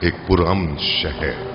ایک پرامن شہر.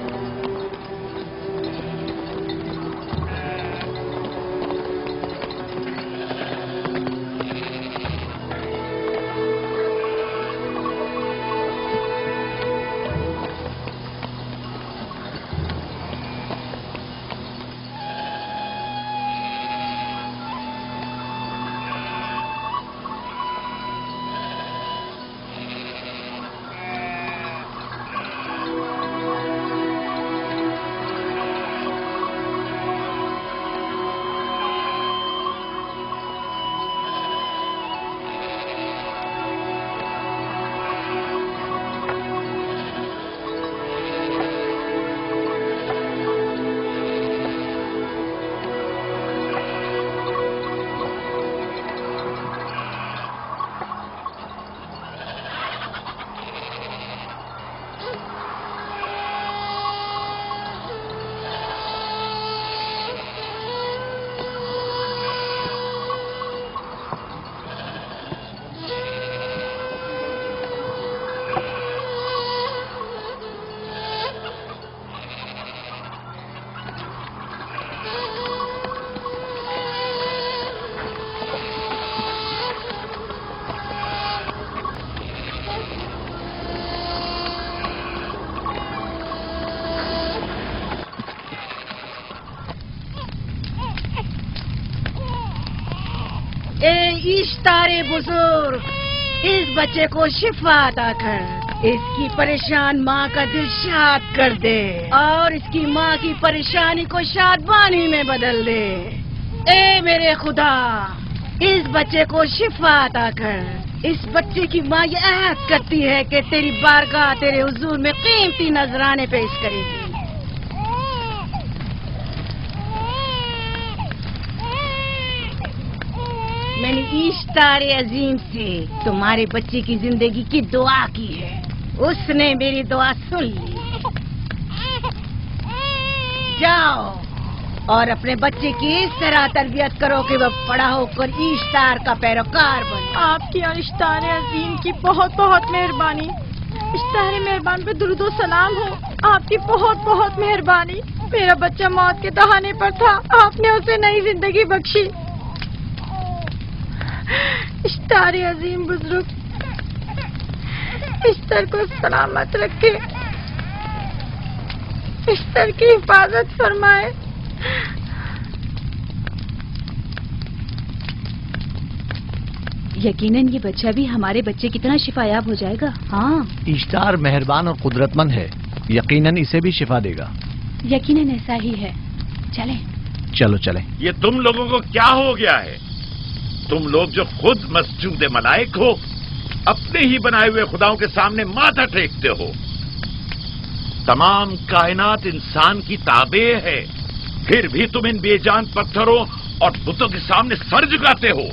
اشتار بزرگ، اس بچے کو شفا عطا کر، اس کی پریشان ماں کا دل شاد کر دے اور اس کی ماں کی پریشانی کو شادمانی میں بدل دے. اے میرے خدا، اس بچے کو شفا عطا کر. اس بچے کی ماں یہ عہد کرتی ہے کہ تیری بارگاہ تیرے حضور میں قیمتی نذرانے پیش کرے گی. میں نے اشتار عظیم سے تمہارے بچے کی زندگی کی دعا کی ہے، اس نے میری دعا سن لی. جاؤ اور اپنے بچے کی اس طرح تربیت کرو کہ وہ بڑا ہو کر اشتار کا پیروکار بنے. آپ کی اور اشتار عظیم کی بہت بہت مہربانی. اشتار مہربان پہ درود و سلام ہو. آپ کی بہت بہت مہربانی. میرا بچہ موت کے دہانے پر تھا، آپ نے اسے نئی زندگی بخشی. اشتار عظیم بزرگ اشتر کو سلامت رکھے، اشتر کی حفاظت فرمائے. یقیناً یہ بچہ بھی ہمارے بچے کی طرح شفا یاب ہو جائے گا. ہاں، اشتار مہربان اور قدرت مند ہے، یقیناً اسے بھی شفا دے گا. یقیناً ایسا ہی ہے. چلیں. چلو چلیں. یہ تم لوگوں کو کیا ہو گیا ہے؟ تم لوگ جو خود مسجود ملائک ہو، اپنے ہی بنائے ہوئے خداؤں کے سامنے ماتھا ٹیکتے ہو. تمام کائنات انسان کی تابع ہے، پھر بھی تم ان بے جان پتھروں اور بتوں کے سامنے سر جھکاتے ہو.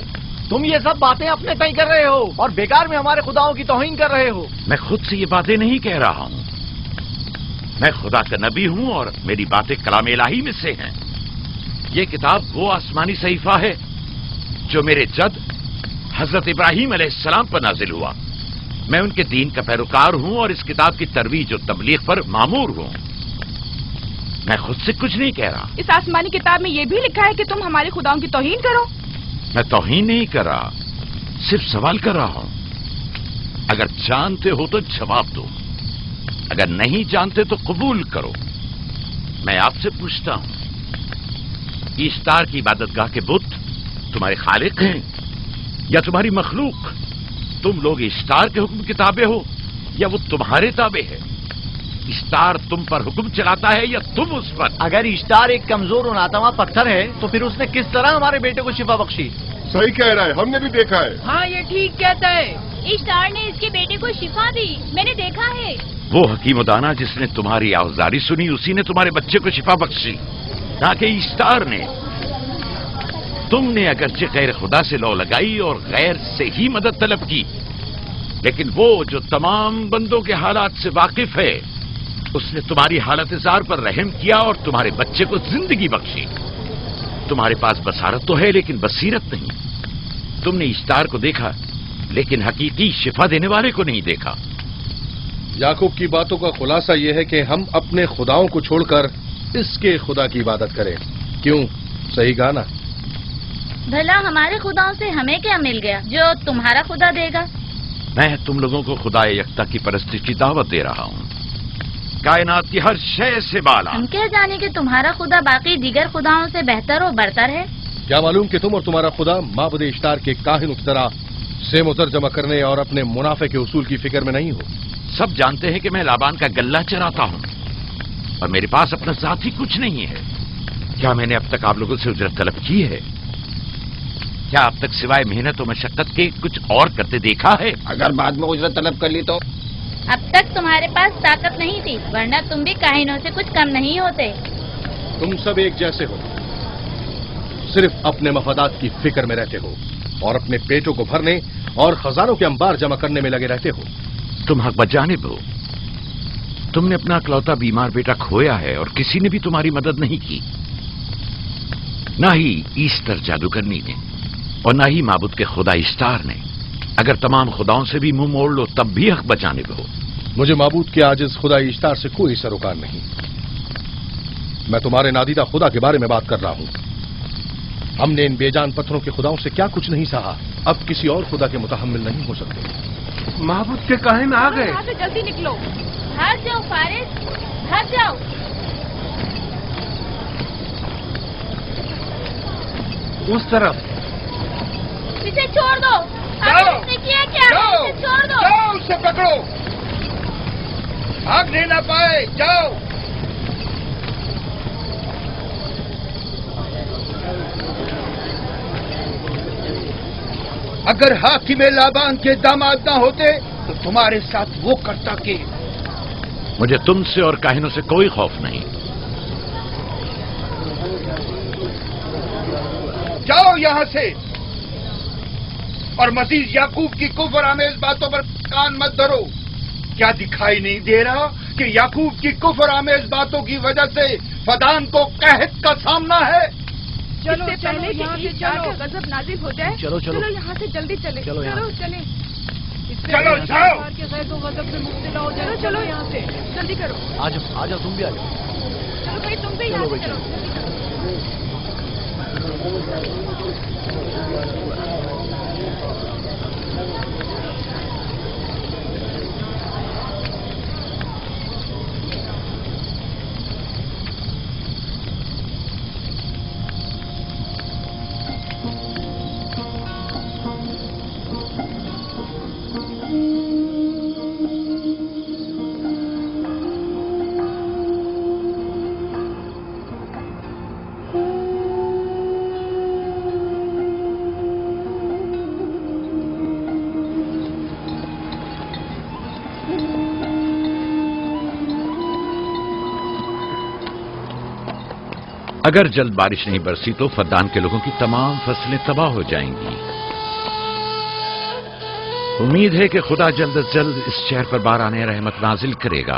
تم یہ سب باتیں اپنے تئیں کر رہے ہو اور بیکار میں ہمارے خداؤں کی توہین کر رہے ہو. میں خود سے یہ باتیں نہیں کہہ رہا ہوں، میں خدا کا نبی ہوں اور میری باتیں کلام الہی میں سے ہیں. یہ کتاب وہ آسمانی صحیفہ ہے جو میرے جد حضرت ابراہیم علیہ السلام پر نازل ہوا. میں ان کے دین کا پیروکار ہوں اور اس کتاب کی ترویج و تبلیغ پر مامور ہوں. میں خود سے کچھ نہیں کہہ رہا. اس آسمانی کتاب میں یہ بھی لکھا ہے کہ تم ہمارے خداؤں کی توہین کرو. میں توہین نہیں کر رہا، صرف سوال کر رہا ہوں. اگر جانتے ہو تو جواب دو، اگر نہیں جانتے تو قبول کرو. میں آپ سے پوچھتا ہوں، اشتار کی عبادت گاہ کے بت تمہارے خالق ہیں یا تمہاری مخلوق؟ تم لوگ اشتار کے حکم کے تابع ہو یا وہ تمہارے تابع ہے؟ اشتار تم پر حکم چلاتا ہے یا تم اس پر؟ اگر اشتار ایک کمزور اور ناتواں پتھر ہے تو پھر اس نے کس طرح ہمارے بیٹے کو شفا بخشی؟ صحیح کہہ رہا ہے، ہم نے بھی دیکھا ہے. ہاں یہ ٹھیک کہتا ہے. اشتار نے اس کے بیٹے کو شفا دی، میں نے دیکھا ہے. وہ حکیم و دانا جس نے تمہاری آوازاری سنی اسی نے تمہارے بچے کو شفا بخشی، نہ کہ اشتار نے. تم نے اگرچہ غیر خدا سے لو لگائی اور غیر سے ہی مدد طلب کی، لیکن وہ جو تمام بندوں کے حالات سے واقف ہے اس نے تمہاری حالت زار پر رحم کیا اور تمہارے بچے کو زندگی بخشی. تمہارے پاس بصارت تو ہے لیکن بصیرت نہیں. تم نے اشتار کو دیکھا لیکن حقیقی شفا دینے والے کو نہیں دیکھا. याकूब की बातों का खुलासा ये है कि हम अपने खुदाओं को छोड़कर इसके खुदा की इबादत करें। क्यों? सही कहा ना? भला हमारे खुदाओं से हमें क्या मिल गया जो तुम्हारा खुदा देगा? मैं तुम लोगों को खुदा यकता की परस्ती की दावत दे रहा हूँ, कायनात की हर शय से बाला। हम क्या जाने कि तुम्हारा खुदा बाकी दीगर खुदाओं से बेहतर और बरतर है? क्या मालूम कि तुम और तुम्हारा खुदा माबुद इश्तार के काहिनों की तरह सेम उतर जमा करने और अपने मुनाफे के उसूल की फिक्र में नहीं हो। सब जानते हैं कि मैं लाबान का गल्ला चराता हूँ और मेरे पास अपना साथी कुछ नहीं है। क्या मैंने अब तक आप लोगों से उजरत तलब की है? क्या अब तक सिवाय मेहनत और मशक्कत के कुछ और करते देखा है? अगर बाद में उजरत तलब कर ली तो? अब तक तुम्हारे पास ताकत नहीं थी, वरना तुम भी काहिनों से कुछ कम नहीं होते। तुम सब एक जैसे हो, सिर्फ अपने मफादात की फिक्र में रहते हो और अपने पेटों को भरने और खजानों के अंबार जमा करने में लगे रहते हो। तुम हक बजानिब हो। तुमने अपना इकलौता बीमार बेटा खोया है और किसी ने भी तुम्हारी मदद नहीं की, ना ही ईस्टर जादूगरनी ने और ना ही माबुद के खुदा इश्तार ने। अगर तमाम खुदाओं से भी मुंह मोड़ लो तब भी हक बजानिब हो। मुझे माबूद के आजिज खुदा इश्तार से कोई सरोकार नहीं। मैं तुम्हारे नादीदा खुदा के बारे में बात कर रहा हूं। हमने इन बेजान पत्थरों के खुदाओं से क्या कुछ नहीं सहा, अब किसी और खुदा के मुतहम्मिल नहीं हो सकते। माबूद के काहिन आ गए। यहाँ से जल्दी निकलो। भाग जाओ फारिस, भाग जाओ। उस तरफ इसे छोड़ दो। जाओ। आपने किया क्या? जाओ। इसे छोड़ दो। जाओ, उसे पकड़ो, भागने ना पाए। जाओ। अगर हाकिम लाबान के दामाद ना होते तो तुम्हारे साथ वो करता के। मुझे तुमसे और काहिनों से कोई खौफ नहीं। जाओ यहाँ से और मजीद याकूब की कुफ्र आमेज बातों पर कान मत धरो। क्या दिखाई नहीं दे रहा कि याकूब की कुफ्र आमेज बातों की वजह से फदान को कहत का सामना है? चलो पहले यहाँ से जाकर गजब नाजिल हो जाए। चलो, चलो। चलो यहाँ से जल्दी चले। चलो यहाँ चलो से। चले। चलो, जाओ। के गैर को गजब से मुब्तला हो जाए। चलो यहाँ से जल्दी करो। आ जाओ, तुम भी आ जाओ। चलो भाई, तुम भी यहाँ चलो से भाई, चलो। अगर जल्द बारिश नहीं बरसी तो फद्दान के लोगों की तमाम फसलें तबाह हो जाएंगी। उम्मीद है कि खुदा जल्द अज जल्द इस शहर पर बाराने रहमत नाजिल करेगा।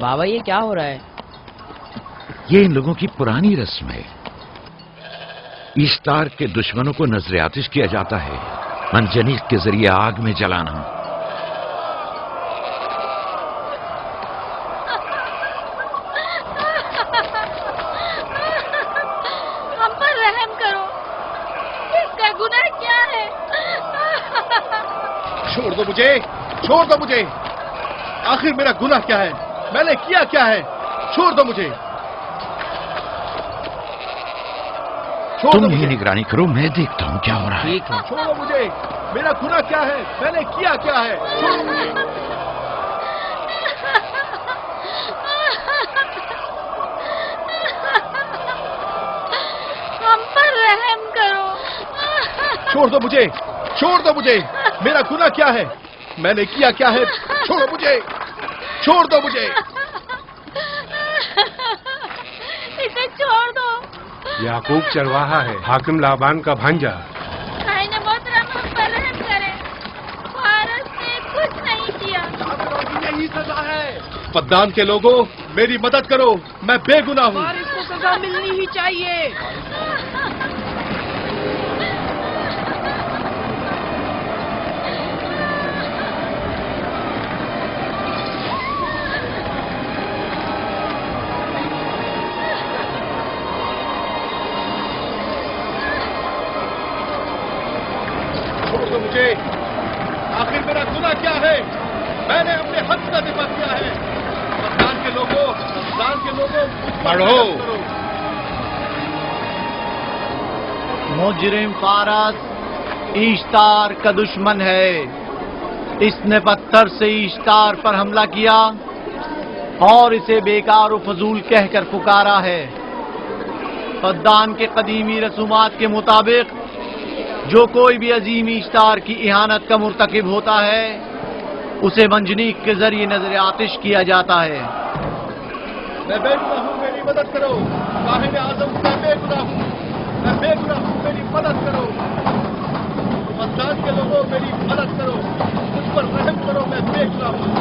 बाबा ये क्या हो रहा है? ये इन लोगों की पुरानी रस्म है। ईस्तार के दुश्मनों को नजर आतिश किया जाता है, मंजनीक के जरिए आग में जलाना। हम पर रहम करो, इसका गुनाह क्या है? छोड़ दो मुझे, छोड़ दो मुझे। आखिर मेरा गुनाह क्या है? मैंने किया क्या है? छोड़ दो मुझे। छोड़ तुम दो ही मुझे। निगरानी करो, मैं देखता हूं क्या हो रहा है। ठीक है। छोड़ो मुझे। मेरा गुनाह क्या है? मैंने किया क्या है? छोड़ो मुझे। हम पर रहम करो। छोड़ दो मुझे, छोड़ दो मुझे। मेरा गुनाह क्या है? मैंने किया क्या है? छोड़ो मुझे, छोड़ दो मुझे। इसे छोड़ दो। याकूब चरवाहा है, हाकिम लाबान का भांजा। खाने मोहतरम हम पर रहम करे। फारस ने कुछ नहीं किया। यही सजा है। पद्दान के लोगों, मेरी मदद करो, मैं बेगुनाह हूँ। और इसको सजा मिलनी ही चाहिए। مجھے آخر میرا گناہ کیا ہے؟ میں نے اپنے حق کا دفاع کیا ہے. افغان کے لوگوں پڑھو. مجرم فارس ایشتار کا دشمن ہے. اس نے پتھر سے ایشتار پر حملہ کیا اور اسے بیکار و فضول کہہ کر پکارا ہے. فدان کے قدیمی رسومات کے مطابق جو کوئی بھی عظیم ایشتار کی اہانت کا مرتکب ہوتا ہے اسے منجنیق کے ذریعے نظر آتش کیا جاتا ہے. میں بے گناہ ہوں، میری مدد کرو. صاحب اعظم میں بے گناہ ہوں، میں بے گناہ ہوں، میری مدد کرو. مدان کے لوگوں میری مدد کرو، مجھ پر رحم کرو، میں بے گناہ ہوں.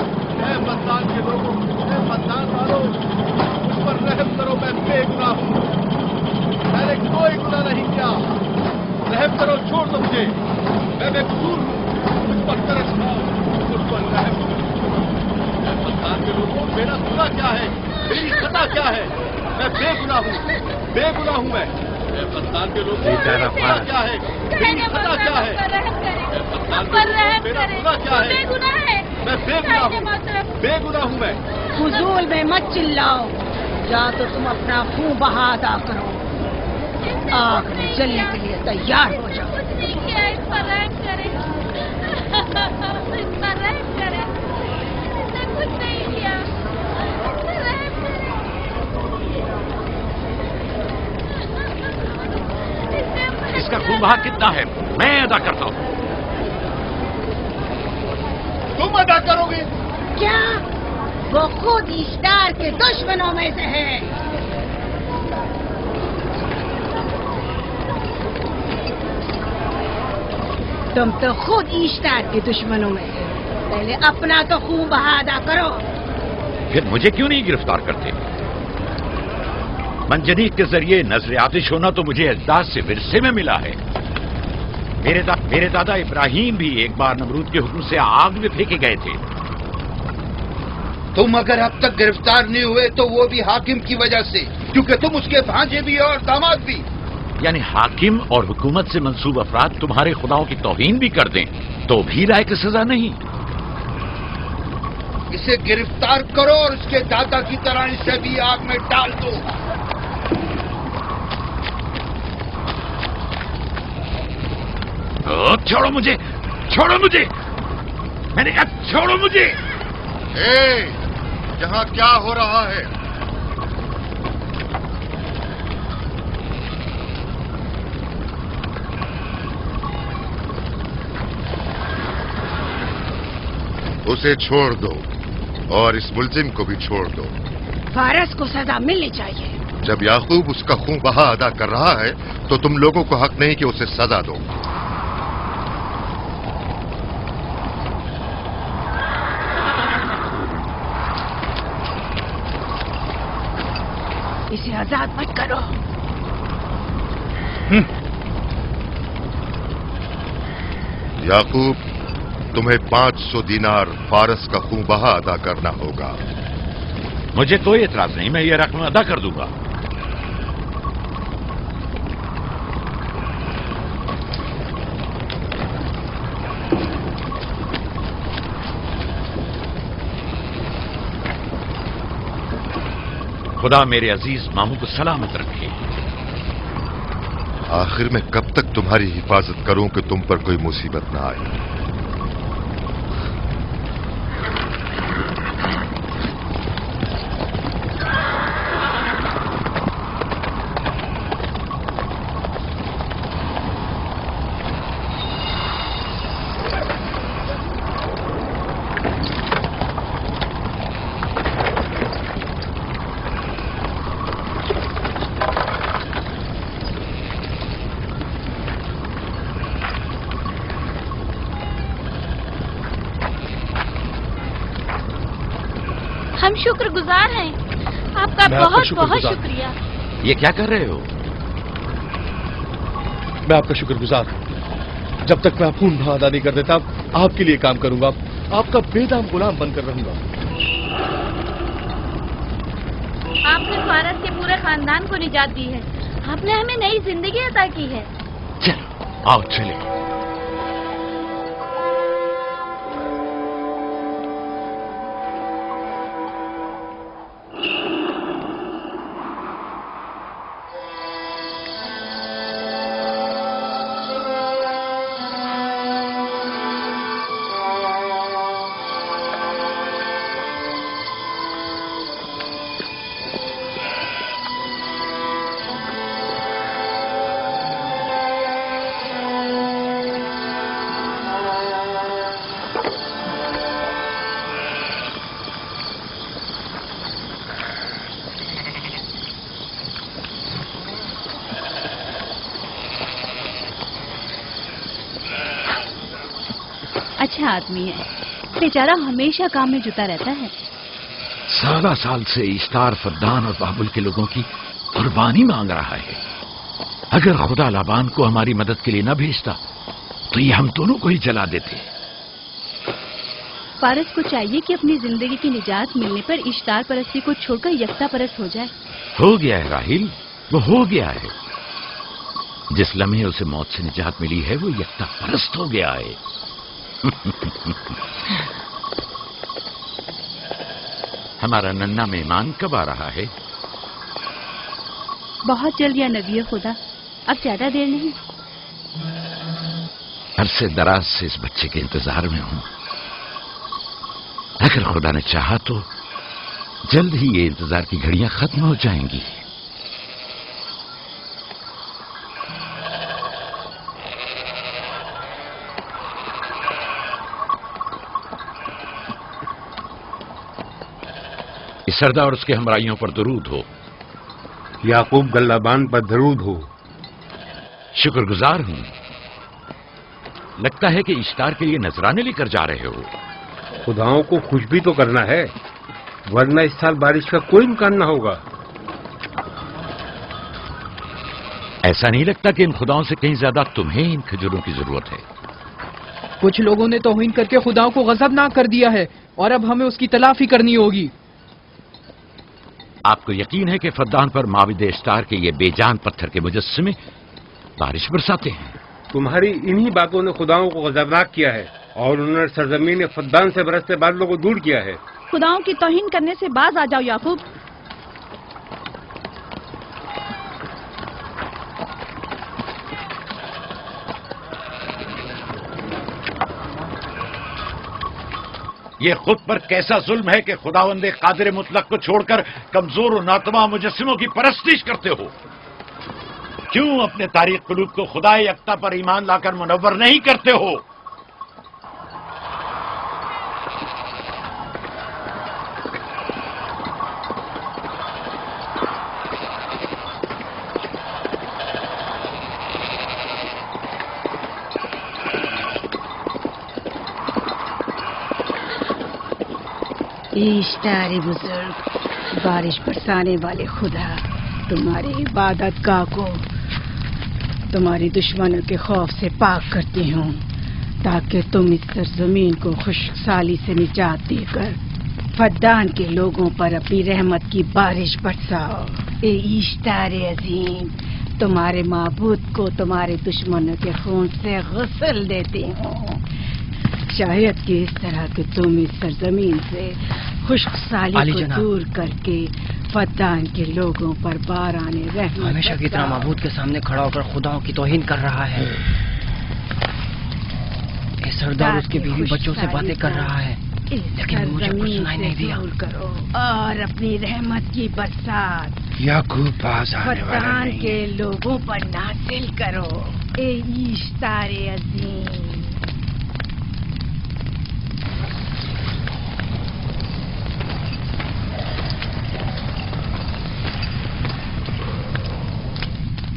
اے مدان کے لوگوں، اے مدان والوں، مجھ پر رحم کرو، میں بے گناہ ہوں. میں نے کوئی گناہ نہیں کیا. رحم کرو، چھوڑ دو مجھے، میں بے قصور ہوں. مجھ پر ترس کھاؤ، مجھ پر رحم کرو. اے مدان کے لوگوں، میرا گناہ کیا ہے؟ میری خطا کیا ہے؟ میں بے گناہ ہوں، بے گناہ ہوں. میں اے مدان کے لوگوں، میری خطا کیا ہے؟ میری خطا کیا ہے؟ اے مدان کے لوگوں، میرا گناہ کیا ہے؟ میں بے گناہ ہوں، بے گناہ ہوں. میں فضول میں مت چلاؤ، یا تو تم اپنا خون بہا ادا کرو. آگ میں جلنے کے لیے تیار ہو جاؤ. کچھ نہیں کیا، اس پر رحم کرے، اس پر رحم کرے. اس نے کچھ نہیں کیا، اس پر رحم کرے. اس کا خون بہا کتنا ہے میں ادا کرتا ہوں. تم ادا کرو گے؟ کیا وہ خود ایشتار کے دشمنوں میں سے ہے؟ تم تو خود ایشتار کے دشمنوں میں سے. پہلے اپنا تو خون بہا ادا کرو. پھر مجھے کیوں نہیں گرفتار کرتے؟ منجنیق کے ذریعے نظر آتش ہونا تو مجھے اجداد سے ورثے میں ملا ہے. میرے دادا ابراہیم بھی ایک بار نمرود کے حکم سے آگ میں پھینکے گئے تھے. تم اگر اب تک گرفتار نہیں ہوئے تو وہ بھی حاکم کی وجہ سے، کیونکہ تم اس کے بھانجے بھی اور داماد بھی. یعنی حاکم اور حکومت سے منسوب افراد تمہارے خداؤں کی توہین بھی کر دیں تو بھی لائق سزا نہیں؟ اسے گرفتار کرو اور اس کے دادا کی طرح اسے بھی آگ میں ڈال دو. چھوڑو مجھے، چھوڑو مجھے، میں نے کہا چھوڑو مجھے. یہاں کیا ہو رہا ہے؟ اسے چھوڑ دو اور اس ملزم کو بھی چھوڑ دو. فارس کو سزا ملنی چاہیے. جب یعقوب اس کا خون بہا ادا کر رہا ہے تو تم لوگوں کو حق نہیں کہ اسے سزا دو. اسے آزاد مت کرو. یعقوب، تمہیں 500 دینار فارس کا خون بہا ادا کرنا ہوگا. مجھے کوئی اعتراض نہیں، میں یہ رقم ادا کر دوں گا. خدا میرے عزیز ماموں کو سلامت رکھے. آخر میں کب تک تمہاری حفاظت کروں کہ تم پر کوئی مصیبت نہ آئے؟ ہم شکر گزار ہیں آپ کا. بہت بہت شکریہ. یہ کیا کر رہے ہو؟ میں آپ کا شکر گزار ہوں. جب تک میں خون بہا ادا نہیں کر دیتا آپ کے لیے کام کروں گا. آپ کا بے دام غلام بن کر رہوں گا. آپ نے فارس کے پورے خاندان کو نجات دی ہے. آپ نے ہمیں نئی زندگی عطا کی ہے. چلو آؤ چلے. اچھا آدمی ہے، بیچارہ ہمیشہ کام میں جتا رہتا ہے۔ سالہ سال سے اشتار فدان اور بابل کے لوگوں کی قربانی مانگ رہا ہے۔ اگر خدا لابان کو ہماری مدد کے لیے نہ بھیجتا تو یہ ہم دونوں کو ہی جلا دیتے۔ فارس کو چاہیے کہ اپنی زندگی کی نجات ملنے پر اشتار پرستی کو چھوڑ کر یکتا پرست ہو جائے۔ ہو گیا ہے راہیل، وہ ہو گیا ہے۔ جس لمحے اسے موت سے نجات ملی ہے وہ یکتا پرست ہو گیا ہے۔ ہمارا ننھا مہمان کب آ رہا ہے؟ بہت جلد یا نبی خدا، اب زیادہ دیر نہیں۔ عرصے دراز سے اس بچے کے انتظار میں ہوں۔ اگر خدا نے چاہا تو جلد ہی یہ انتظار کی گھڑیاں ختم ہو جائیں گی۔ اس سردار اور اس کے ہمراہیوں پر درود ہو۔ یعقوب گلابان پر درود ہو۔ شکر گزار ہوں۔ لگتا ہے کہ اشتار کے لیے نذرانے لے کر جا رہے ہو۔ خداؤں کو خوش بھی تو کرنا ہے، ورنہ اس سال بارش کا کوئی امکان نہ ہوگا۔ ایسا نہیں لگتا کہ ان خداؤں سے کہیں زیادہ تمہیں ان کھجوروں کی ضرورت ہے؟ کچھ لوگوں نے توہین کر کے خداؤں کو غضبناک کر دیا ہے اور اب ہمیں اس کی تلافی کرنی ہوگی۔ آپ کو یقین ہے کہ فدان پر معبد اشتار کے یہ بے جان پتھر کے مجسمے بارش برساتے ہیں؟ تمہاری انہی باتوں نے خداؤں کو غضبناک کیا ہے اور انہوں نے سرزمین فدان سے برستے بادلوں کو دور کیا ہے۔ خداؤں کی توہین کرنے سے باز آ جاؤ یعقوب۔ یہ خود پر کیسا ظلم ہے کہ خداوند قادر مطلق کو چھوڑ کر کمزور و ناتواں مجسموں کی پرستش کرتے ہو؟ کیوں اپنے تاریخ قلوب کو خدا یکتا پر ایمان لا کر منور نہیں کرتے ہو؟ اشتار بزرگ، بارش برسانے والے خدا، تمہاری عبادت گاہ کو تمہاری دشمنوں کے خوف سے پاک کرتی ہوں تاکہ تم اس سرزمین کو خشک سالی سے نجات دے کر فدان کے لوگوں پر اپنی رحمت کی بارش برساؤ۔ اے اشتار عظیم، تمہارے معبود کو تمہارے دشمنوں کے خون سے غسل دیتی ہوں، شاید کہ اس طرح کہ تم اس سرزمین سے خشک سالی کو دور کر کے فدان کے لوگوں پر باران رحمت ہمیشہ کی طرح معبود کے سامنے کھڑا ہو کر خداؤں کی توہین کر رہا ہے۔ یہ سردار اس کے بیوی بچوں سے باتیں کر رہا ہے لیکن مجھے کچھ سنائی نہیں دیا۔ کرو اور اپنی رحمت کی برسات یعقوب پاس آنے والا فدان نہیں۔ کے لوگوں پر نازل کرو۔ اے اشتار عظیم،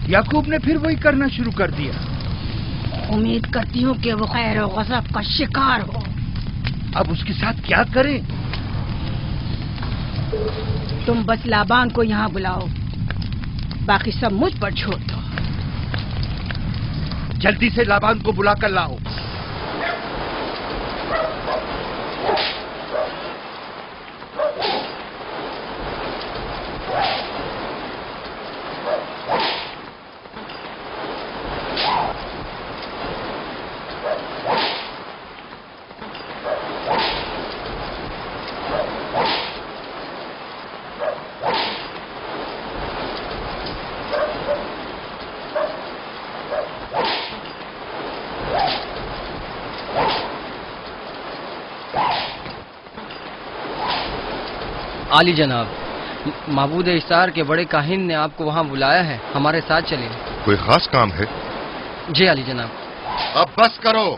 یعقوب نے پھر وہی کرنا شروع کر دیا۔ امید کرتی ہوں کہ وہ خیر و غضب کا شکار ہو۔ اب اس کے ساتھ کیا کریں؟ تم بس لابان کو یہاں بلاؤ، باقی سب مجھ پر چھوڑ دو۔ جلدی سے لابان کو بلا کر لاؤ۔ عالی جناب، معبود اشتار کے بڑے کاہن نے آپ کو وہاں بلایا ہے، ہمارے ساتھ چلیں۔ کوئی خاص کام ہے؟ جی عالی جناب۔ اب بس کرو۔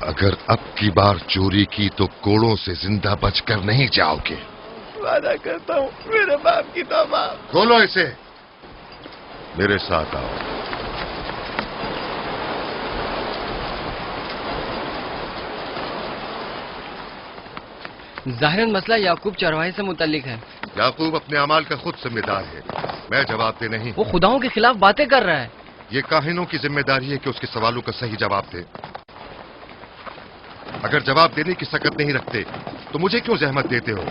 اگر اب کی بار چوری کی تو کوڑوں سے زندہ بچ کر نہیں جاؤ گے۔ وعدہ کرتا ہوں میرے باپ کی توبہ۔ کھولو اسے۔ मेरे साथ आओ। ज़ाहिरन मसला याकूब चरवाहे से मुतल्लिक है। याकूब अपने अमाल का खुद जिम्मेदार है, मैं जवाब दे नहीं। वो खुदाओं के खिलाफ बातें कर रहा है। ये काहिनों की जिम्मेदारी है कि उसके सवालों का सही जवाब दे। अगर जवाब देने की सकत नहीं रखते तो मुझे क्यों जहमत देते हो?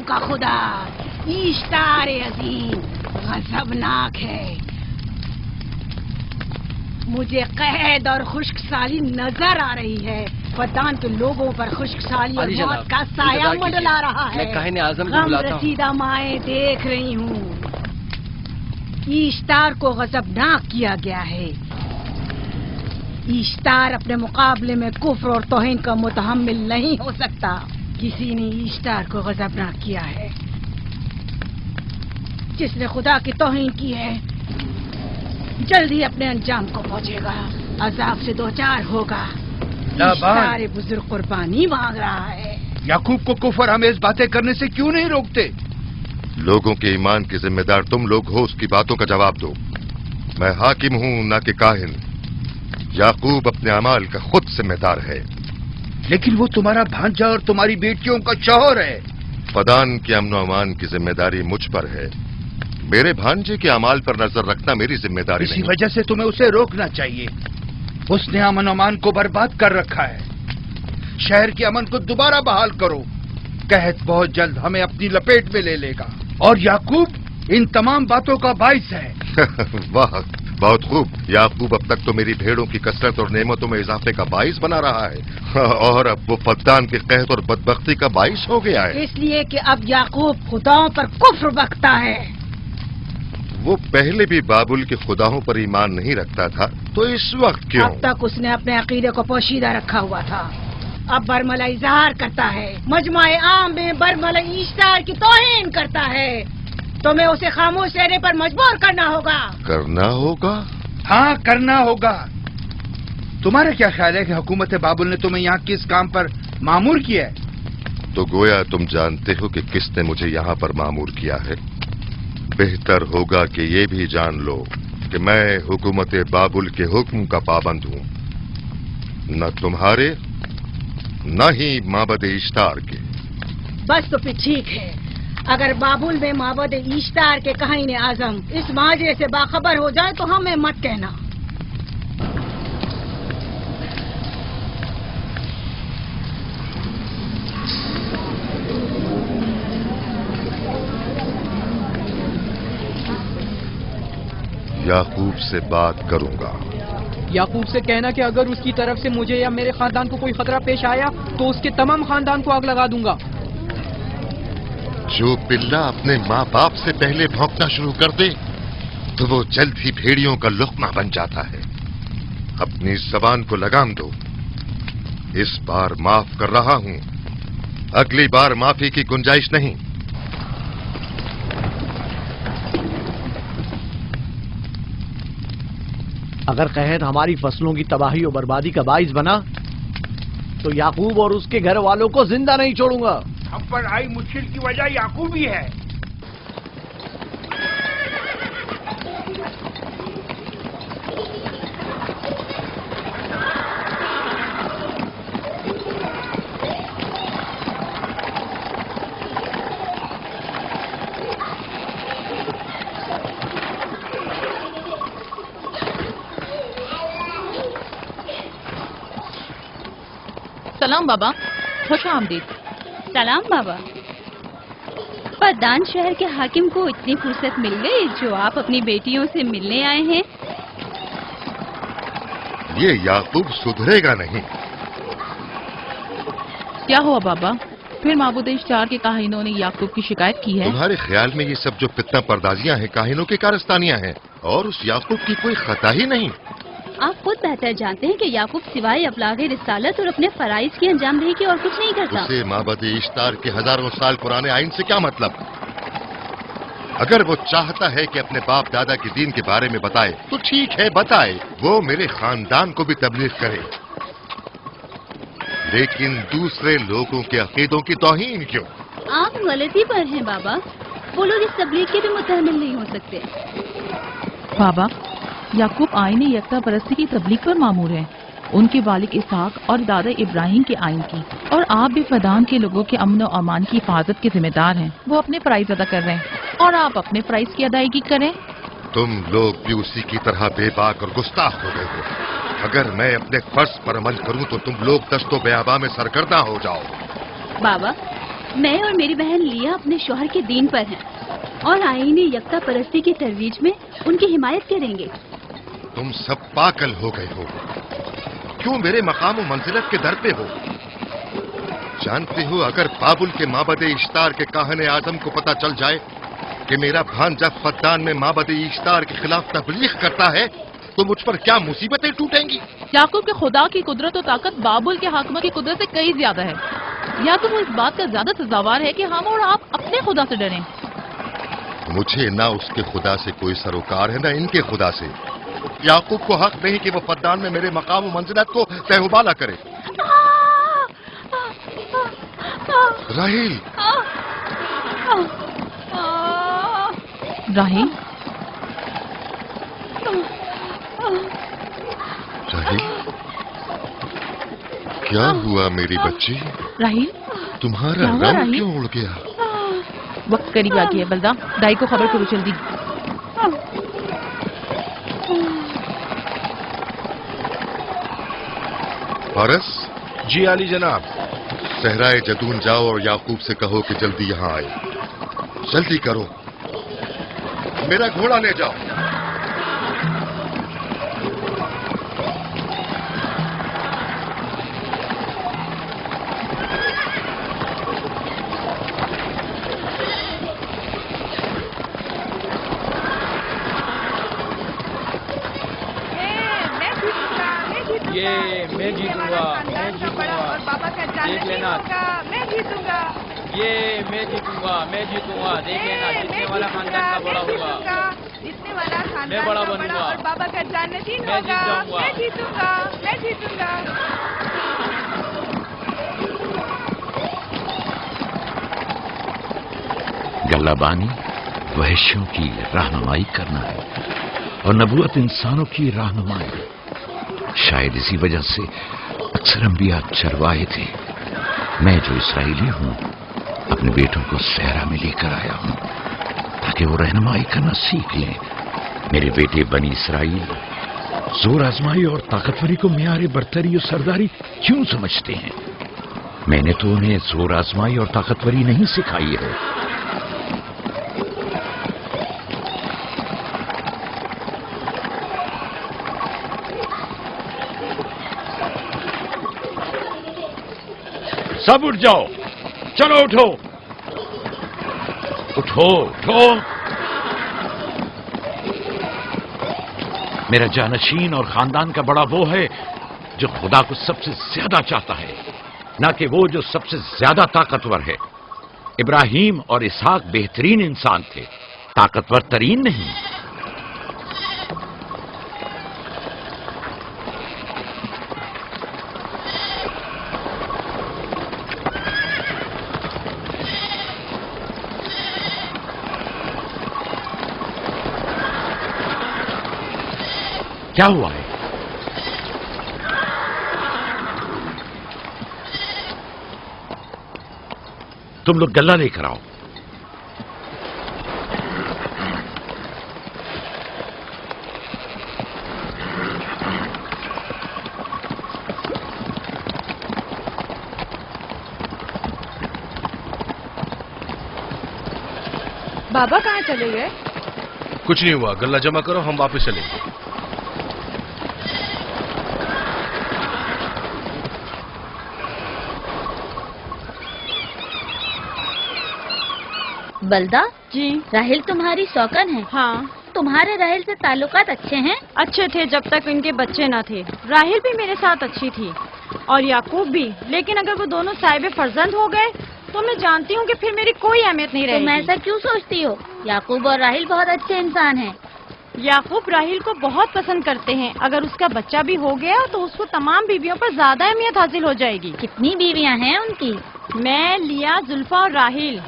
का खुदा इश्तार अजीम गजबनाक है। मुझे कैद और खुश्क साली नजर आ रही है। फद्दान के लोगों पर खुश्क साली और मौत का साया मंडला रहा है। मैं काहिन आज़म को बुलाता हूं। रसीदा माएँ देख रही हूँ। इश्तार को गजबनाक किया गया है। इश्तार अपने मुकाबले में कुफ्र और तौहीन का मुतहम्मिल नहीं हो सकता। किसी ने इश्तार को गजबनाक किया है। जिसने खुदा की तौहीन की है जल्दी अपने अंजाम को पहुंचेगा, अजाब से दो चार होगा। इश्तार बुजुर्ग कुर्बानी मांग रहा है। याकूब को कुफर आमेज बातें करने से क्यों नहीं रोकते? लोगों के ईमान के जिम्मेदार तुम लोग हो, उसकी बातों का जवाब दो। मैं हाकिम हूं ना कि काहिन। याकूब अपने अमाल का खुद जिम्मेदार है। लेकिन वो तुम्हारा भांजा और तुम्हारी बेटियों का शौहर है। फदान के अमन अमान की जिम्मेदारी मुझ पर है। मेरे भांजे के अमाल पर नजर रखना मेरी जिम्मेदारी नहीं। इसी वजह से तुम्हें उसे रोकना चाहिए। उसने अमन अमान को बर्बाद कर रखा है। शहर के अमन को दोबारा बहाल करो। कहत बहुत जल्द हमें अपनी लपेट में ले लेगा और याकूब इन तमाम बातों का बाइस है। वाह, बहुत खूब। याकूब अब तक तो मेरी भेड़ों की कसरत और नेमतों में इजाफे का बाइस बना रहा है और अब वो फद्दान के कहत और बदबख्ती का बाइस हो गया है। इसलिए कि अब याकूब खुदाओं पर कुफ्र बकता है। वो पहले भी बाबुल के खुदाओं पर ईमान नहीं रखता था, तो इस वक्त क्यों? अब तक उसने अपने अकीदे को पोशीदा रखा हुआ था। अब बरमला इजहार करता है, मजमाए आम में बरमला इश्तार की तौहीन करता है। तुम्हें उसे खामोश रहने पर मजबूर करना होगा। करना होगा? हाँ, करना होगा। तुम्हारा क्या ख्याल है कि हुकूमत बाबुल ने तुम्हें यहाँ किस काम पर मामूर किया है? तो गोया तुम जानते हो कि किसने मुझे यहाँ पर मामूर किया है। बेहतर होगा कि ये भी जान लो कि मैं हुकूमत बाबुल के हुक्म का पाबंद हूँ, न तुम्हारे न ही माबद इश्तार के। बस तो फिर ठीक है। अगर बाबुल में माबद इश्तार के काहिन आजम इस माजरे से बाखबर हो जाए तो हमें मत कहना। याकूब से बात करूंगा। याकूब से कहना कि अगर उसकी तरफ से मुझे या मेरे खानदान को कोई खतरा पेश आया तो उसके तमाम खानदान को आग लगा दूंगा। जो पिल्ला अपने माँ बाप से पहले भौंकना शुरू कर दे तो वो जल्द ही भेड़ियों का लुक़मा बन जाता है। अपनी जबान को लगाम दो। इस बार माफ कर रहा हूं, अगली बार माफी की गुंजाइश नहीं। अगर कहत हमारी फसलों की तबाही और बर्बादी का बाइस बना तो याकूब और उसके घर वालों को जिंदा नहीं छोड़ूंगा। हम पर आई मुश्किल की वजह याकूब ही है। सलाम बाबा, खुश आमदीद। सलाम बाबा। फद्दान शहर के हाकिम को इतनी फुर्सत मिल गई जो आप अपनी बेटियों से मिलने आए हैं। ये याकूब सुधरेगा नहीं। क्या हुआ बाबा? फिर माबूद इश्तार के काहिनों ने याकूब की शिकायत की है? तुम्हारे ख्याल में ये सब जो फितना पर्दाजियां हैं काहिनों की कारस्तानियां हैं और उस याकूब की कोई खता ही नहीं। आप खुद बेहतर जानते हैं कि याकूब सिवाय अबलागे रिसालत और अपने फराइज की अंजामदही की और कुछ नहीं करता। उसे माबद इश्तार के हजारों साल पुराने आइन से क्या मतलब? अगर वो चाहता है कि अपने बाप दादा के दीन के बारे में बताए तो ठीक है, बताए। वो मेरे खानदान को भी तबलीग करे, लेकिन दूसरे लोगों के अकीदों की तौहीन क्यों? आप गलती पर हैं बाबा। वो लोग इस तबलीग के भी मुतहम्मिल नहीं हो सकते। बाबा, याकूब आईन यकता परस्ती की तबलीग पर मामूर है, उनके वालिद इसहाक और दादा इब्राहिम के आइन की, और आप भी फदान के लोगों के अमन और अमान की हिफाजत के जिम्मेदार हैं। वो अपने फराइज अदा कर रहे हैं और आप अपने फराइज की अदायगी करें। तुम लोग भी उसी की तरह बेबाक और गुस्ताख हो गए हो। अगर मैं अपने फर्ज पर अमल करूं तो तुम लोग दस्तो बेआबा में सरगर्दा हो जाओ। बाबा, मैं और मेरी बहन लिया अपने शौहर के दीन पर हैं और आईन यकता परस्ती की तरवीज में उनकी हिमायत करेंगे। तुम सब पागल हो गए हो। क्यों मेरे मकाम और मंजिलत के दर पे हो? जानते हो, अगर बाबुल के माबद इश्तार के काहने आजम को पता चल जाए कि मेरा भांजा फद्दान में माबद इश्तार के खिलाफ तबलीग करता है तो मुझ पर क्या मुसीबतें टूटेंगी। याकूब के खुदा की कुदरत और ताकत बाबुल के हाकिम की कुदरत से कई ज्यादा है। या तो वो इस बात का ज्यादा सजावार है कि हम और आप अपने खुदा से डरें। मुझे ना उसके खुदा से कोई सरोकार है, ना इनके खुदा से। याकूब को हक नहीं कि वो फद्दान में मेरे मकाम और मंजिलत को तहबाला करे। राहिल, राहिल, राहिल, क्या हुआ मेरी बच्ची? राहिल, तुम्हारा रंग क्यों उड़ गया? वक्त करीब आ गया। बलदा, दाई को खबर करो जल्दी। फारस? जी आली जनाब। सहराए जदून जाओ और याकूब से कहो कि जल्दी यहाँ आए। जल्दी करो, मेरा घोड़ा ले जाओ। ये मैं जीतूंगा, मैं जीतूंगा, देख लेना। मैं जीतूंगा, ये मैं जीतूंगा, मैं जीतूंगा, देख लेना। जीतने वाला खानदान का बड़ा होगा, जीतने वाला खानदान मैं बड़ा का बनूंगा और बाबा का जान्नतीन मैं जीत होगा। जाऊंगा। मैं जीतूंगा, मैं जीतूंगा। गल्लाबानी वहशियों की रहनुमाई करना है और नबूवत इंसानों की रहनुमाई। शायद इसी वजह से अक्सर अंबिया चरवाहे थे। मैं जो इसराइली हूँ अपने बेटों को सहरा में लेकर आया हूँ ताकि वो रहनुमाई करना सीख लें। मेरे बेटे बनी इसराइल जोर आजमाई और ताकतवरी को मियारे बरतरी और सरदारी क्यों समझते हैं? मैंने तो उन्हें जोर आजमाई और ताकतवरी नहीं सिखाई है। सब उठ जाओ, चलो उठो, उठो, उठो। मेरा जानशीन और खानदान का बड़ा वो है जो खुदा को सबसे ज्यादा चाहता है, ना कि वो जो सबसे ज्यादा ताकतवर है। इब्राहिम और इसहाक बेहतरीन इंसान थे, ताकतवर तरीन नहीं। क्या हुआ है? तुम लोग गल्ला लेकर आओ। बाबा कहाँ चले गए? कुछ नहीं हुआ, गल्ला जमा करो, हम वापस चलेंगे। बलदा जी, राहिल तुम्हारी शौकन है। हाँ, तुम्हारे राहिल से ताल्लुकात अच्छे हैं? अच्छे थे जब तक इनके बच्चे न थे। राहिल भी मेरे साथ अच्छी थी और याकूब भी, लेकिन अगर वो दोनों साहिब फर्जंद हो गए तो मैं जानती हूँ कि फिर मेरी कोई अहमियत नहीं रहेगी। तुम ऐसा क्यों सोचती हो? याकूब और राहिल बहुत अच्छे इंसान हैं। याकूब राहिल को बहुत पसंद करते हैं। अगर उसका बच्चा भी हो गया तो उसको तमाम बीवियों पर ज्यादा अहमियत हासिल हो जाएगी। कितनी बीवियां हैं उनकी? मैं, लिया, जुल्फा और राहिल।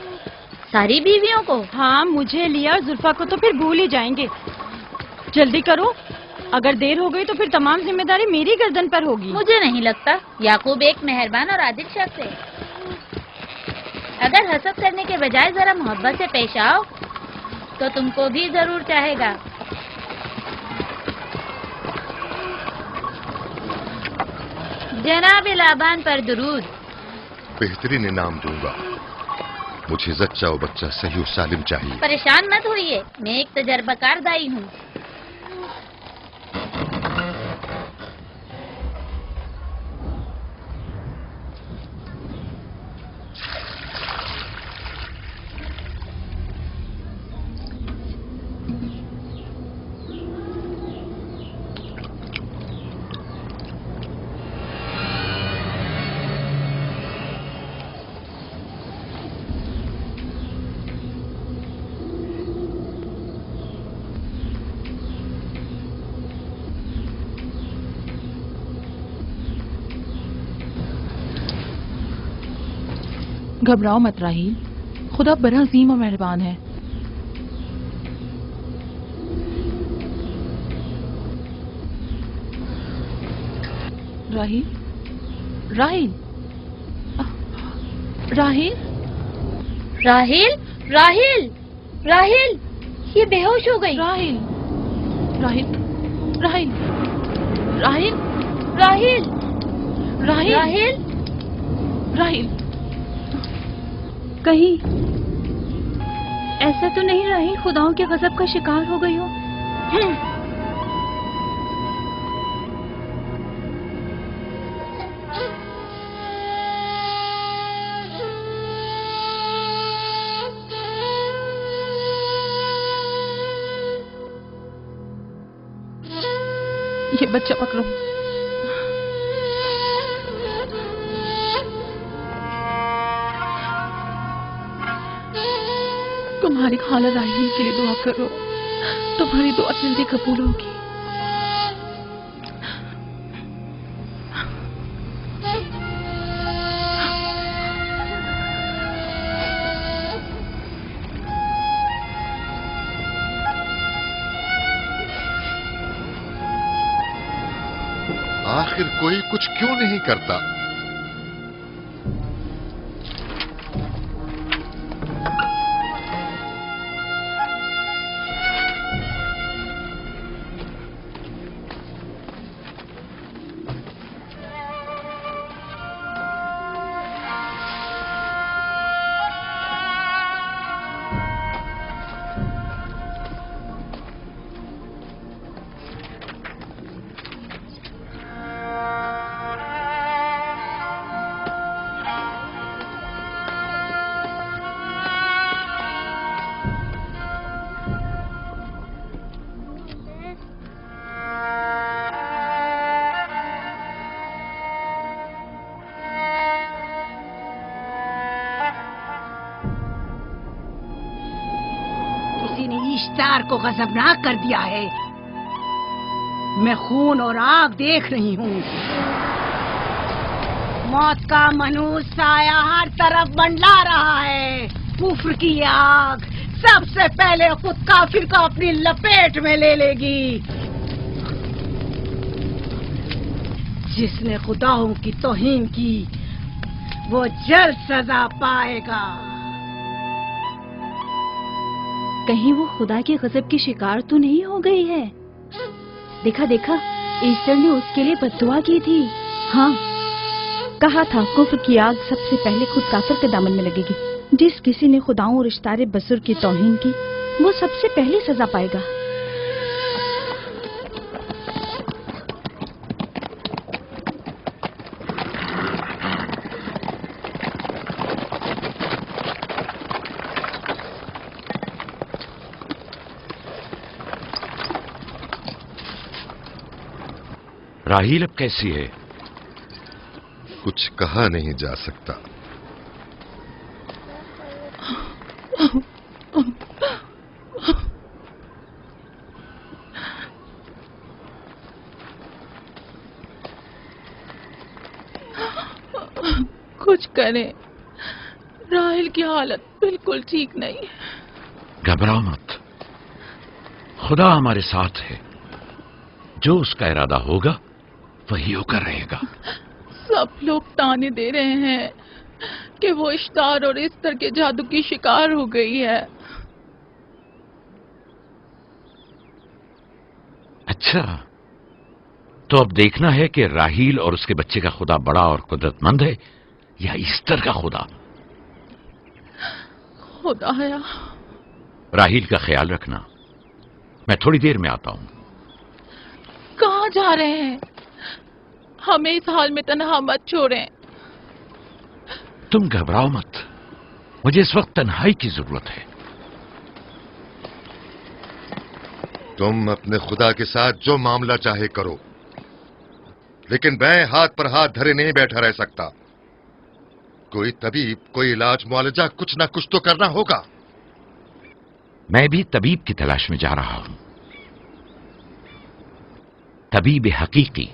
सारी बीवियों को? हाँ, मुझे, लिया और जुल्फा को तो फिर भूल ही जाएंगे। जल्दी करो, अगर देर हो गई तो फिर तमाम जिम्मेदारी मेरी गर्दन पर होगी। मुझे नहीं लगता। याकूब एक मेहरबान और आदिल शख्स है। अगर हसद करने के बजाय जरा मोहब्बत से पेश आओ तो तुमको भी जरूर चाहेगा। जनाब लाबान पर दुरूद। बेहतरीन इनाम दूंगा। मुझे जच्चा और बच्चा सही और सालिम चाहिए। परेशान मत होइए, मैं एक तजर्बाकार दाई हूँ। घबराओ मत राहील, खुदा बड़ा अजीम और मेहरबान है। राहील, राहील, राहील, राहील, राहील, राहील, ये बेहोश हो गई। राहील, राहील, राहील, राहील, राहील, राहील, राहील, राहील। कहीं ऐसा तो नहीं राहील खुदाओं के गजब का शिकार हो गई हो? ये बच्चा पकड़ो। तुम्हारी खाला राहील के लिए दुआ करो, तुम्हारी दुआ जल्दी कबूल होगी। आखिर कोई कुछ क्यों नहीं करता? इश्तार को गजबनाक कर दिया है। मैं खून और आग देख रही हूँ। मौत का मनूस साया हर तरफ मंडला रहा है। कुफ्र की आग सबसे पहले खुद काफिर को अपनी लपेट में ले लेगी। जिसने खुदाओं की तौहीन की वो जल्द सजा पाएगा। कहीं वो खुदा के गजब की शिकार तो नहीं हो गई है? देखा देखा, ईस्टर ने उसके लिए बद्दुआ की थी। हाँ, कहा था कुफ्र की आग सबसे पहले खुद काफिर के दामन में लगेगी। जिस किसी ने खुदाओं और इश्तारे बसुर की तौहीन की वो सबसे पहले सजा पाएगा। राहील अब कैसी है? कुछ कहा नहीं जा सकता। कुछ करें, राहील की हालत बिल्कुल ठीक नहीं। घबराओ मत, खुदा हमारे साथ है। जो उसका इरादा होगा वही होकर रहेगा। सब लोग ताने दे रहे हैं कि वो इश्तार और इस्तर के जादू की शिकार हो गई है। अच्छा, तो अब देखना है कि राहील और उसके बच्चे का खुदा बड़ा और कुदरतमंद है या ईस्टर का खुदा। खुदाया, राहील का ख्याल रखना, मैं थोड़ी देर में आता हूं। कहाँ जा रहे हैं? हमें इस हाल में तन्हा मत छोड़ें। तुम घबराओ मत, मुझे इस वक्त तन्हाई की जरूरत है। तुम अपने खुदा के साथ जो मामला चाहे करो, लेकिन मैं हाथ पर हाथ धरे नहीं बैठा रह सकता। कोई तबीब, कोई इलाज, मुआलजा, कुछ ना कुछ तो करना होगा। मैं भी तबीब की तलाश में जा रहा हूं, तबीब हकीकी।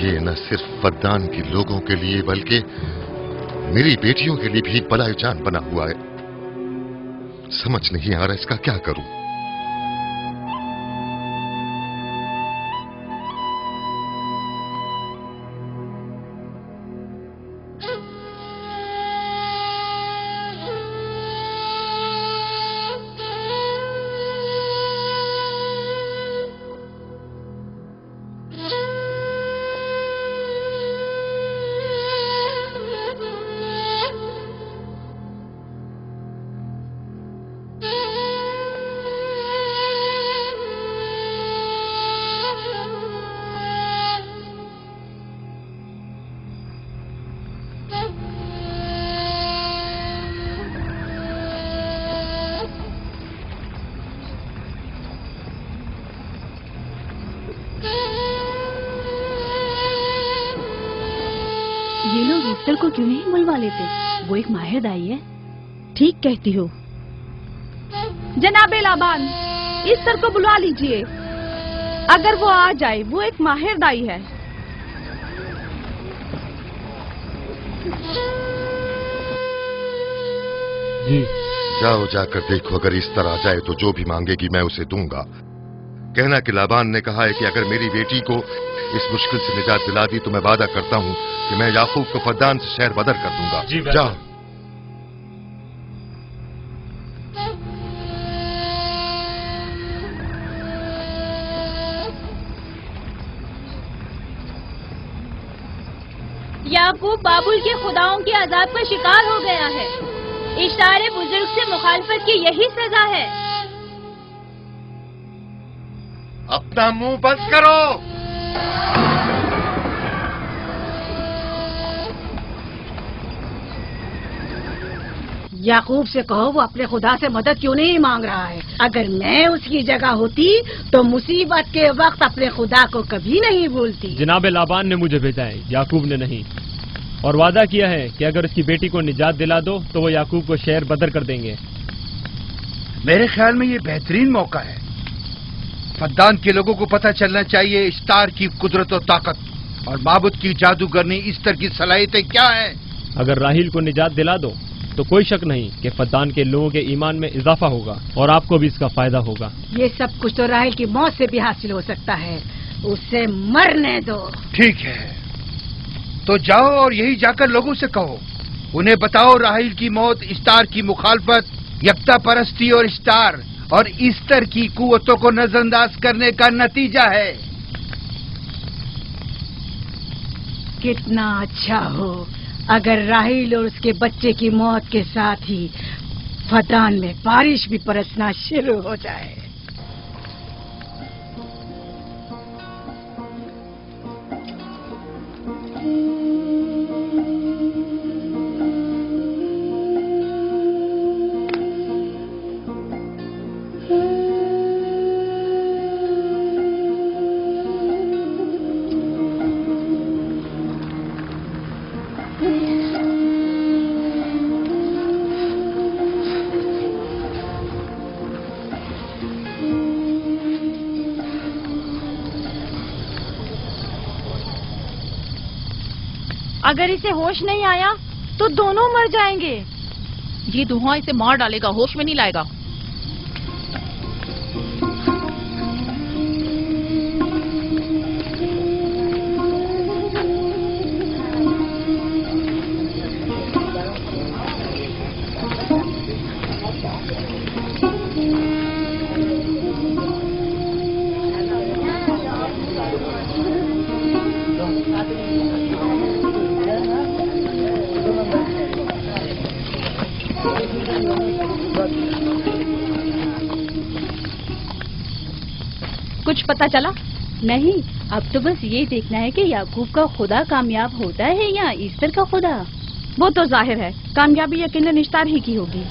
ये न सिर्फ फद्दान के लोगों के लिए बल्कि मेरी बेटियों के लिए भी बलाए जान बना हुआ है। समझ नहीं आ रहा इसका क्या करूं। ये लोग ईस्टर को क्यों नहीं बुलवा लेते? वो एक माहिर दाई है। ठीक कहती हो। जनाबे लाबान, ईस्टर को बुलवा लीजिए। अगर वो आ जाए, वो एक माहिर दाई है। जी। जाओ, जाकर देखो, अगर इस तरह आ जाए तो जो भी मांगेगी मैं उसे दूंगा। कहना कि लाबान ने कहा है कि अगर मेरी बेटी को इस मुश्किल से निजात दिला दी तो मैं वादा करता हूं कि मैं याकूब को फद्दान से शहर बदर कर दूंगा। जाओ। याकूब बाबुल के खुदाओं के अजाब का शिकार हो गया है। इशारे बुजुर्ग से मुखालफत की यही सजा है। अपना मुंह बंद करो। याकूब से कहो वो अपने खुदा से मदद क्यों नहीं मांग रहा है। अगर मैं उसकी जगह होती तो मुसीबत के वक्त अपने खुदा को कभी नहीं भूलती। जनाब लाबान ने मुझे भेजा है, याकूब ने नहीं, और वादा किया है कि अगर उसकी बेटी को निजात दिला दो तो वो याकूब को शहर बदर कर देंगे। मेरे ख्याल में ये बेहतरीन मौका है। फद्दान के लोगों को पता चलना चाहिए इस्तार की कुदरत और ताकत और माबुद की जादूगरनी ईस्टर की सलाहियतें क्या हैं। अगर राहील को निजात दिला दो तो कोई शक नहीं कि फद्दान के लोगों के ईमान में इजाफा होगा और आपको भी इसका फायदा होगा। ये सब कुछ तो राहील की मौत से भी हासिल हो सकता है। उसे मरने दो। ठीक है, तो जाओ और यही जाकर लोगों से कहो, उन्हें बताओ राहील की मौत इस्तार की मुखालफत, यकता परस्ती और इस्तार और ईस्टर की कुव्वतों को नजरअंदाज करने का नतीजा है। कितना अच्छा हो अगर राहील और उसके बच्चे की मौत के साथ ही फद्दान में बारिश भी बरसना शुरू हो जाए। اگر اسے ہوش نہیں آیا تو دونوں مر جائیں گے. یہ دھواں اسے مار ڈالے گا، ہوش میں نہیں لائے گا. کچھ پتا چلا؟ نہیں، اب تو بس یہ دیکھنا ہے کہ یعقوب کا خدا کامیاب ہوتا ہے یا ایسٹر کا خدا. وہ تو ظاہر ہے کامیابی یقیناً اشتار ہی کی ہوگی.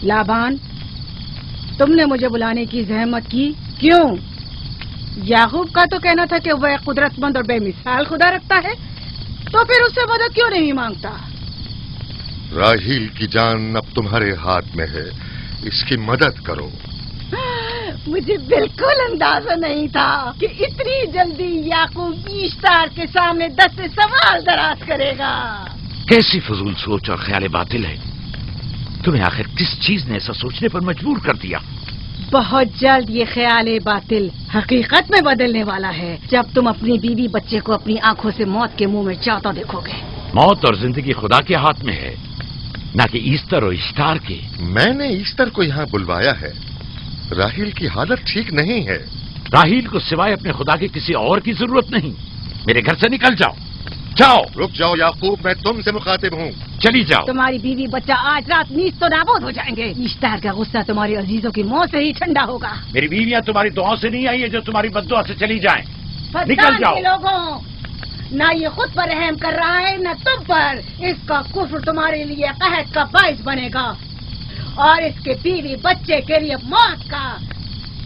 لابان، تم نے مجھے بلانے کی زحمت کی کیوں؟ یعقوب کا تو کہنا تھا کہ وہ ایک قدرت مند اور بے مثال خدا رکھتا ہے، تو پھر اس سے مدد کیوں نہیں مانگتا؟ راہیل کی جان اب تمہارے ہاتھ میں ہے، اس کی مدد کرو. مجھے بالکل اندازہ نہیں تھا کہ اتنی جلدی یعقوب اشتار کے سامنے 10 سوال دراز کرے گا. کیسی فضول سوچ اور خیال باطل ہے. تمہیں آخر کس چیز نے ایسا سوچنے پر مجبور کر دیا؟ بہت جلد یہ خیال باطل حقیقت میں بدلنے والا ہے جب تم اپنی بیوی بچے کو اپنی آنکھوں سے موت کے منہ میں جاتا دیکھو گے. موت اور زندگی خدا کے ہاتھ میں ہے، نہ کہ ایسٹر اور اشتار کے. میں نے ایسٹر کو یہاں بلوایا ہے. راہیل کی حالت ٹھیک نہیں ہے. راہیل کو سوائے اپنے خدا کے کسی اور کی ضرورت نہیں. میرے گھر سے نکل جاؤ. جاؤ. رک جاؤ یعقوب، میں تم سے مخاطب ہوں. چلی جاؤ. تمہاری بیوی بچہ آج رات نیز تو نابود ہو جائیں گے. اشتار کا غصہ تمہارے عزیزوں کی موت سے ہی ٹھنڈا ہوگا. میری بیویاں تمہاری دعاؤں سے نہیں آئی ہے جو تمہاری بددعا سے چلی جائیں. نکل جاؤ. لوگوں، نہ یہ خود پر رحم کر رہا ہے نہ تم پر. اس کا کفر تمہارے لیے قحط کا باعث بنے گا اور اس کے بیوی بچے کے لیے موت کا.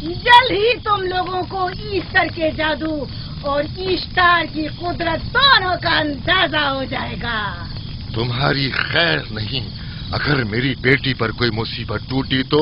جلد ہی تم لوگوں کو ایسٹر کے جادو اور اشتار کی قدرت دونوں کا اندازہ ہو جائے گا. تمہاری خیر نہیں. اگر میری بیٹی پر کوئی مصیبت ٹوٹی تو